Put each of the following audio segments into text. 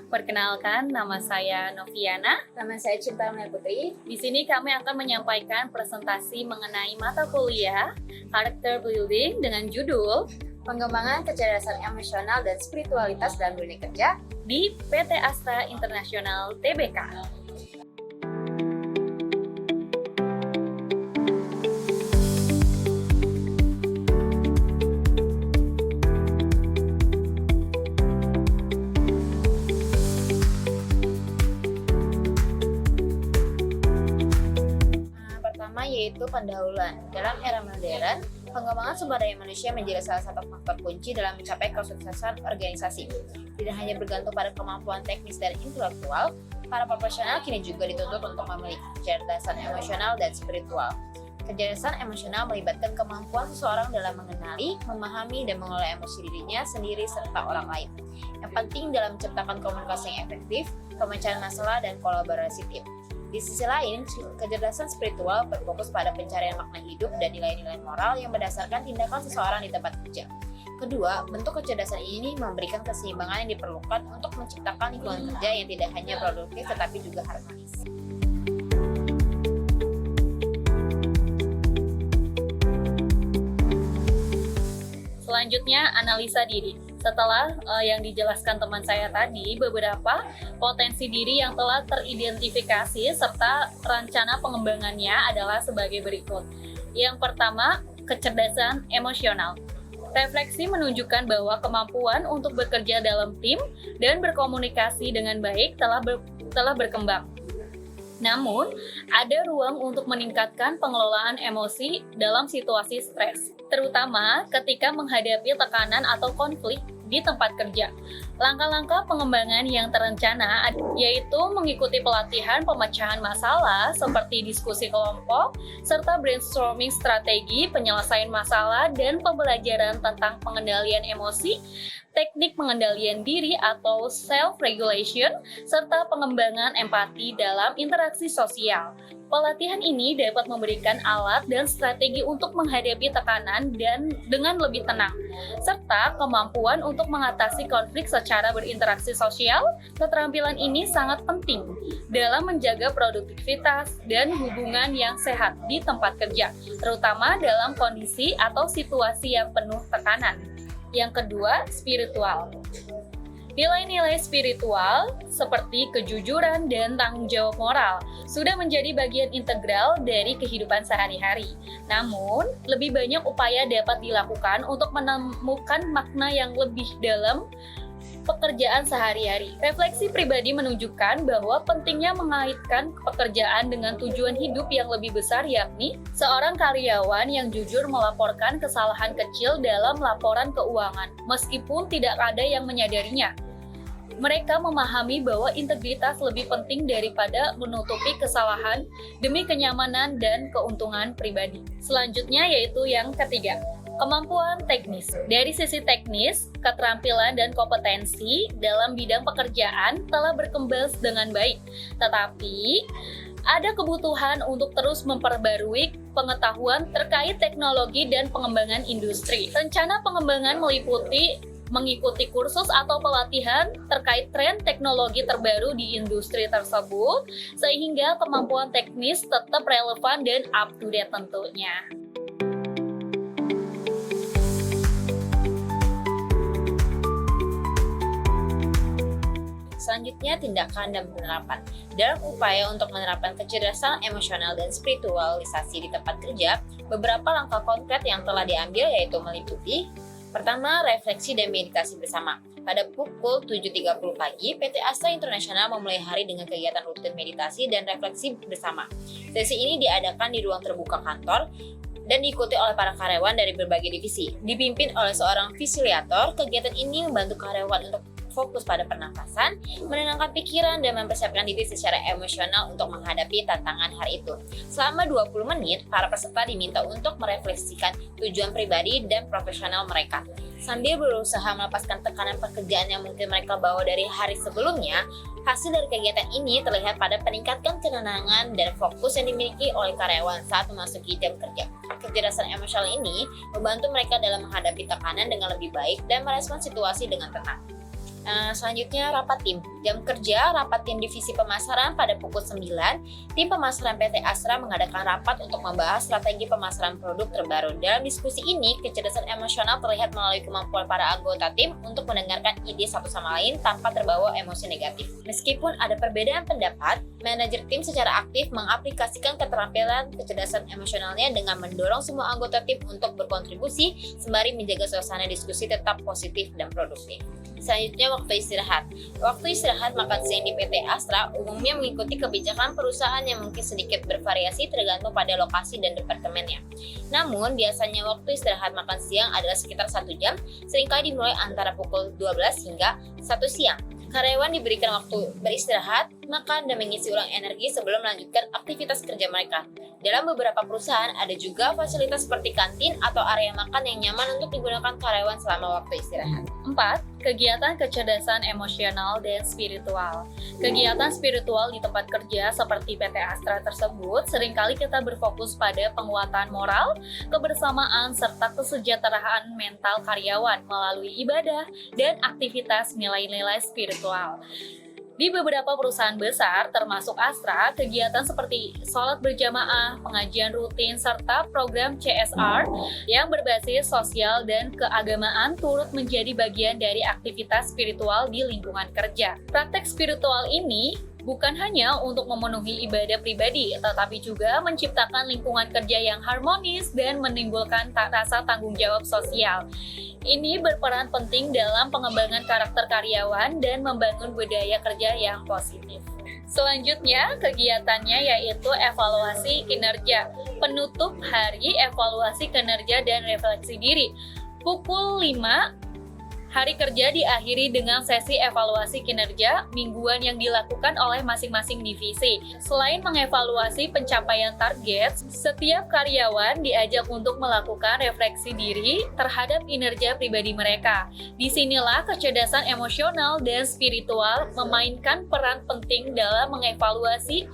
Perkenalkan, nama saya Noviana. Nama saya Cinta Maya Putri. Di sini kami akan menyampaikan presentasi mengenai mata kuliah Character Building dengan judul Pengembangan kecerdasan emosional dan spiritualitas dalam dunia kerja di PT Astra International Tbk. Pertama yaitu pendahuluan. Dalam era modern, pengembangan sumber daya manusia menjadi salah satu faktor kunci dalam mencapai kesuksesan organisasi. Tidak hanya bergantung pada kemampuan teknis dan intelektual, para profesional kini juga dituntut untuk memiliki kecerdasan emosional dan spiritual. Kecerdasan emosional melibatkan kemampuan seseorang dalam mengenali, memahami, dan mengelola emosi dirinya sendiri serta orang lain. Yang penting dalam menciptakan komunikasi yang efektif, pemecahan masalah, dan kolaborasi tim. Di sisi lain, kecerdasan spiritual berfokus pada pencarian makna hidup dan nilai-nilai moral yang berdasarkan tindakan seseorang di tempat kerja. Kedua, bentuk kecerdasan ini memberikan keseimbangan yang diperlukan untuk menciptakan lingkungan kerja yang tidak hanya produktif tetapi juga harmonis. Selanjutnya, analisa diri. Setelah yang dijelaskan teman saya tadi, beberapa potensi diri yang telah teridentifikasi serta rencana pengembangannya adalah sebagai berikut. Yang pertama, kecerdasan emosional. Refleksi menunjukkan bahwa kemampuan untuk bekerja dalam tim dan berkomunikasi dengan baik telah berkembang. Namun, ada ruang untuk meningkatkan pengelolaan emosi dalam situasi stres, terutama ketika menghadapi tekanan atau konflik di tempat kerja. Langkah-langkah pengembangan yang terencana yaitu mengikuti pelatihan pemecahan masalah seperti diskusi kelompok, serta brainstorming strategi penyelesaian masalah dan pembelajaran tentang pengendalian emosi, teknik pengendalian diri atau self-regulation, serta pengembangan empati dalam interaksi sosial. Pelatihan ini dapat memberikan alat dan strategi untuk menghadapi tekanan dan dengan lebih tenang, serta kemampuan untuk mengatasi konflik secara berinteraksi sosial. Keterampilan ini sangat penting dalam menjaga produktivitas dan hubungan yang sehat di tempat kerja, terutama dalam kondisi atau situasi yang penuh tekanan. Yang kedua, spiritual. Nilai-nilai spiritual seperti kejujuran dan tanggung jawab moral sudah menjadi bagian integral dari kehidupan sehari-hari. Namun, lebih banyak upaya dapat dilakukan untuk menemukan makna yang lebih dalam pekerjaan sehari-hari. Refleksi pribadi menunjukkan bahwa pentingnya mengaitkan pekerjaan dengan tujuan hidup yang lebih besar, yakni seorang karyawan yang jujur melaporkan kesalahan kecil dalam laporan keuangan, meskipun tidak ada yang menyadarinya. Mereka memahami bahwa integritas lebih penting daripada menutupi kesalahan demi kenyamanan dan keuntungan pribadi. Selanjutnya yaitu yang ketiga, kemampuan teknis. Dari sisi teknis, keterampilan dan kompetensi dalam bidang pekerjaan telah berkembang dengan baik. Tetapi, ada kebutuhan untuk terus memperbarui pengetahuan terkait teknologi dan pengembangan industri. Rencana pengembangan mengikuti kursus atau pelatihan terkait tren teknologi terbaru di industri tersebut, sehingga kemampuan teknis tetap relevan dan up to date tentunya. Selanjutnya, tindakan dan penerapan. Dalam upaya untuk menerapkan kecerdasan emosional dan spiritualisasi di tempat kerja, beberapa langkah konkret yang telah diambil yaitu meliputi: pertama, refleksi dan meditasi bersama. Pada pukul 7.30 pagi, PT Astra International memulai hari dengan kegiatan rutin meditasi dan refleksi bersama. Sesi ini diadakan di ruang terbuka kantor dan diikuti oleh para karyawan dari berbagai divisi. Dipimpin oleh seorang fasilitator, kegiatan ini membantu karyawan untuk fokus pada pernafasan, menenangkan pikiran, dan mempersiapkan diri secara emosional untuk menghadapi tantangan hari itu. Selama 20 menit, para peserta diminta untuk merefleksikan tujuan pribadi dan profesional mereka. Sambil berusaha melepaskan tekanan pekerjaan yang mungkin mereka bawa dari hari sebelumnya, hasil dari kegiatan ini terlihat pada peningkatan ketenangan dan fokus yang dimiliki oleh karyawan saat memasuki jam kerja. Kecerdasan emosional ini membantu mereka dalam menghadapi tekanan dengan lebih baik dan merespons situasi dengan tenang. Selanjutnya rapat tim. Jam kerja rapat tim divisi pemasaran pada pukul 9. Tim pemasaran PT Astra mengadakan rapat untuk membahas strategi pemasaran produk terbaru. Dalam diskusi ini, kecerdasan emosional terlihat melalui kemampuan para anggota tim untuk mendengarkan ide satu sama lain tanpa terbawa emosi negatif. Meskipun ada perbedaan pendapat, manajer tim secara aktif mengaplikasikan keterampilan kecerdasan emosionalnya dengan mendorong semua anggota tim untuk berkontribusi sembari menjaga suasana diskusi tetap positif dan produktif. Selanjutnya waktu istirahat. Waktu istirahat makan siang di PT Astra umumnya mengikuti kebijakan perusahaan yang mungkin sedikit bervariasi tergantung pada lokasi dan departemennya. Namun biasanya waktu istirahat makan siang adalah sekitar 1 jam, seringkali dimulai antara pukul 12 hingga 1 siang. Karyawan diberikan waktu beristirahat, makan, dan mengisi ulang energi sebelum melanjutkan aktivitas kerja mereka. Dalam beberapa perusahaan ada juga fasilitas seperti kantin atau area makan yang nyaman untuk digunakan karyawan selama waktu istirahat. 4. Kegiatan kecerdasan emosional dan spiritual. Kegiatan spiritual di tempat kerja seperti PT Astra tersebut seringkali kita berfokus pada penguatan moral, kebersamaan, serta kesejahteraan mental karyawan melalui ibadah dan aktivitas nilai-nilai spiritual. Di beberapa perusahaan besar, termasuk Astra, kegiatan seperti sholat berjamaah, pengajian rutin, serta program CSR yang berbasis sosial dan keagamaan turut menjadi bagian dari aktivitas spiritual di lingkungan kerja. Praktek spiritual ini bukan hanya untuk memenuhi ibadah pribadi, tetapi juga menciptakan lingkungan kerja yang harmonis dan menimbulkan rasa tanggung jawab sosial. Ini berperan penting dalam pengembangan karakter karyawan dan membangun budaya kerja yang positif. Selanjutnya, kegiatannya yaitu evaluasi kinerja. Penutup hari evaluasi kinerja dan refleksi diri. Pukul 5, hari kerja diakhiri dengan sesi evaluasi kinerja mingguan yang dilakukan oleh masing-masing divisi. Selain mengevaluasi pencapaian target, setiap karyawan diajak untuk melakukan refleksi diri terhadap kinerja pribadi mereka. Disinilah kecerdasan emosional dan spiritual memainkan peran penting dalam mengevaluasi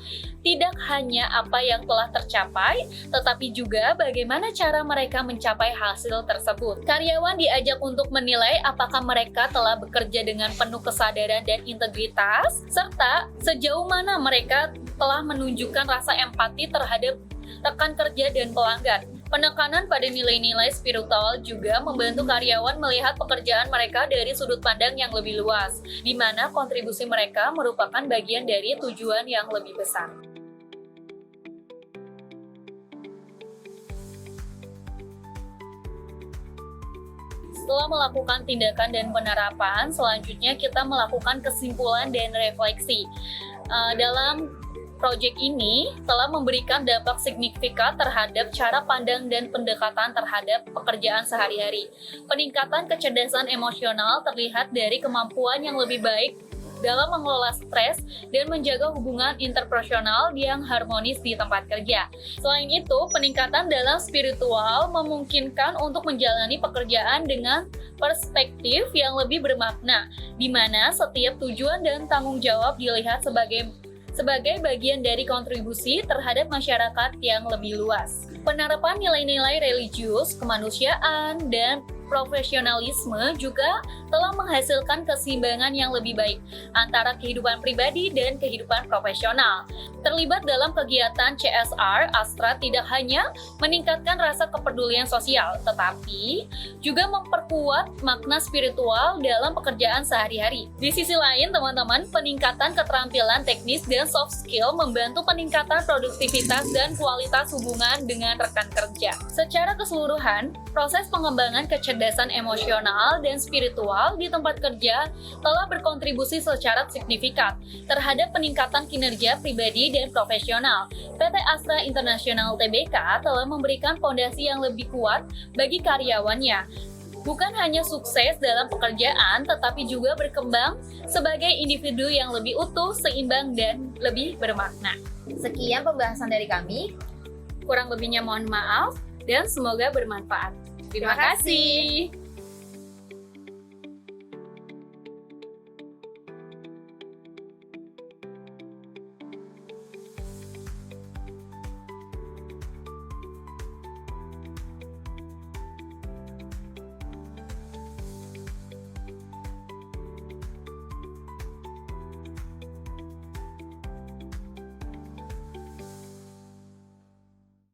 tidak hanya apa yang telah tercapai, tetapi juga bagaimana cara mereka mencapai hasil tersebut. Karyawan diajak untuk menilai apakah mereka telah bekerja dengan penuh kesadaran dan integritas, serta sejauh mana mereka telah menunjukkan rasa empati terhadap rekan kerja dan pelanggan. Penekanan pada nilai-nilai spiritual juga membantu karyawan melihat pekerjaan mereka dari sudut pandang yang lebih luas, di mana kontribusi mereka merupakan bagian dari tujuan yang lebih besar. Setelah melakukan tindakan dan penerapan, selanjutnya kita melakukan kesimpulan dan refleksi. Dalam proyek ini telah memberikan dampak signifikan terhadap cara pandang dan pendekatan terhadap pekerjaan sehari-hari. Peningkatan kecerdasan emosional terlihat dari kemampuan yang lebih baik dalam mengelola stres dan menjaga hubungan interpersonal yang harmonis di tempat kerja. Selain itu, peningkatan dalam spiritual memungkinkan untuk menjalani pekerjaan dengan perspektif yang lebih bermakna, di mana setiap tujuan dan tanggung jawab dilihat sebagai bagian dari kontribusi terhadap masyarakat yang lebih luas. Penerapan nilai-nilai religius, kemanusiaan, dan profesionalisme juga telah menghasilkan keseimbangan yang lebih baik antara kehidupan pribadi dan kehidupan profesional. Terlibat dalam kegiatan CSR, Astra tidak hanya meningkatkan rasa kepedulian sosial, tetapi juga memperkuat makna spiritual dalam pekerjaan sehari-hari. Di sisi lain, teman-teman, peningkatan keterampilan teknis dan soft skill membantu peningkatan produktivitas dan kualitas hubungan dengan rekan kerja. Secara keseluruhan, proses pengembangan kecerdasan emosional dan spiritual di tempat kerja telah berkontribusi secara signifikan terhadap peningkatan kinerja pribadi dan profesional. PT Astra International Tbk telah memberikan fondasi yang lebih kuat bagi karyawannya. Bukan hanya sukses dalam pekerjaan, tetapi juga berkembang sebagai individu yang lebih utuh, seimbang, dan lebih bermakna. Sekian pembahasan dari kami. Kurang lebihnya mohon maaf, dan semoga bermanfaat. Terima kasih.